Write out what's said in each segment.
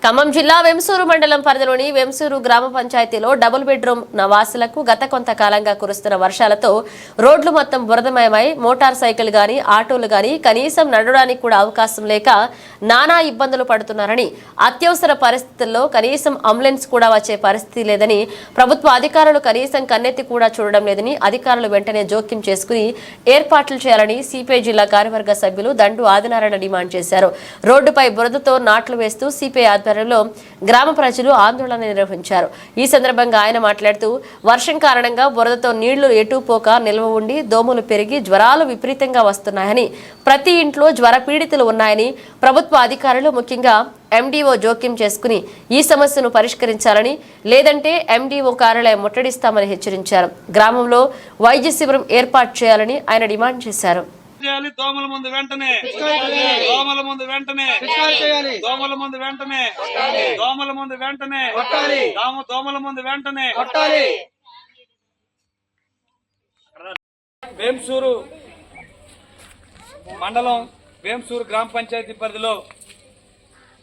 ఖమ్మం జిల్లా వెంసూరు మండలం పరిధిలోని వెంసూరు గ్రామ పంచాయతీలో డబుల్ బెడ్రూమ్ నివాసులకు గత కొంతకాలంగా కురుస్తున్న వర్షాలతో రోడ్లు మొత్తం బురదమయమై మోటార్ సైకిల్ గాని ఆటోలు గాని కనీసం నడవడానికి కూడా అవకాశం లేక నానా ఇబ్బందులు పడుతున్నారని, అత్యవసర పరిస్థితుల్లో కనీసం అంబులెన్స్ కూడా వచ్చే పరిస్థితి లేదని, ప్రభుత్వ అధికారులు కనీసం కన్నెత్తి కూడా చూడడం లేదని అధికారులు వెంటనే జోక్యం చేసుకుని ఏర్పాట్లు చేయాలని సిపిఐ జిల్లా కార్యవర్గ సభ్యులు దండు ఆదినారాయణ డిమాండ్ చేశారు. రోడ్డుపై బురదతో నాట్లు వేస్తూ సిపిఐ ఆధ్వర్యంలో గ్రామ ప్రజలు ఆందోళన నిర్వహించారు. ఈ సందర్భంగా ఆయన మాట్లాడుతూ, వర్షం కారణంగా బురదతో నీళ్లు ఎటూ పోక నిల్వ ఉండి దోమలు పెరిగి జ్వరాలు విపరీతంగా వస్తున్నాయని, ప్రతి ఇంట్లో జ్వర పీడితులు ఉన్నాయని, ప్రభుత్వ అధికారులు ముఖ్యంగా ఎండీఓ జోక్యం చేసుకుని ఈ సమస్యను పరిష్కరించాలని, లేదంటే ఎండీఓ కార్యాలయం ముట్టడిస్తామని హెచ్చరించారు. గ్రామంలో వైద్య శిబిరం ఏర్పాటు చేయాలని ఆయన డిమాండ్ చేశారు. దోమల ముందు వెంటనే దోమల ముందు వెంటనే దోమల ముందు వెంటనే దోమల ముందు వెంటనే దోమల ముందు వెంటనే వేంసూరు మండలం వేంసూరు గ్రామ పంచాయతీ పరిధిలో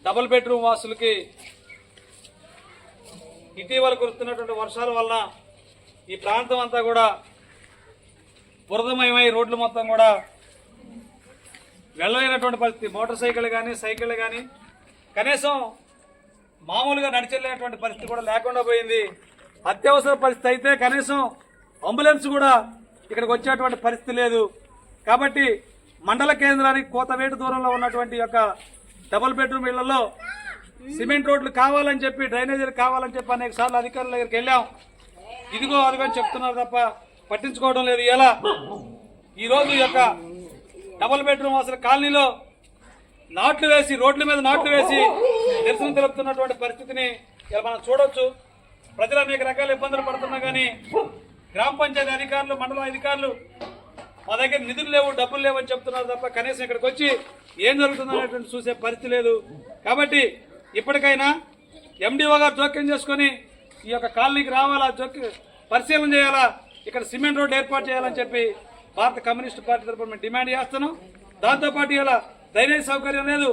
డబుల్ బెడ్రూమ్ వాసులకి ఇటీవల కురుస్తున్నటువంటి వర్షాల వల్ల ఈ ప్రాంతం అంతా కూడా బురదమయమై రోడ్లు మొత్తం కూడా వెళ్ళలేనటువంటి పరిస్థితి. మోటార్ సైకిల్ కానీ సైకిల్ కానీ కనీసం మామూలుగా నడిచెళ్ళేటువంటి పరిస్థితి కూడా లేకుండా పోయింది. అత్యవసర పరిస్థితి అయితే కనీసం అంబులెన్స్ కూడా ఇక్కడికి వచ్చేటువంటి పరిస్థితి లేదు. కాబట్టి మండల కేంద్రానికి కోతవేటు దూరంలో ఉన్నటువంటి యొక్క డబుల్ బెడ్రూమ్ ఇళ్లలో సిమెంట్ రోడ్లు కావాలని చెప్పి, డ్రైనేజీలు కావాలని చెప్పి అనేక సార్లు అధికారుల దగ్గరికి వెళ్ళాం. ఇదిగో అదిగో అని చెప్తున్నారు తప్ప పట్టించుకోవడం లేదు. ఇలా ఈరోజు యొక్క డబుల్ బెడ్రూమ్ అసలు కాలనీలో నాట్లు వేసి, రోడ్ల మీద నాట్లు వేసి నిరసన తెలుపుతున్నటువంటి పరిస్థితిని ఇలా మనం చూడొచ్చు. ప్రజలు అనేక రకాల ఇబ్బందులు పడుతున్నా కానీ గ్రామ పంచాయతీ అధికారులు, మండల అధికారులు మా దగ్గర నిధులు లేవు, డబ్బులు లేవు అని చెప్తున్నారు తప్ప కనీసం ఇక్కడికి వచ్చి ఏం జరుగుతుందనేటువంటి చూసే పరిస్థితి లేదు. కాబట్టి ఇప్పటికైనా ఎండిఓ గారు జోక్యం చేసుకుని ఈ యొక్క కాలనీకి రావాలా, పరిశీలన చేయాలా, ఇక్కడ సిమెంట్ రోడ్ ఏర్పాటు చేయాలని చెప్పి భారత కమ్యూనిస్టు పార్టీ తరఫున మేము డిమాండ్ చేస్తున్నాం. దాంతోపాటు ఇలా డ్రైనేజ్ సౌకర్యం లేదు.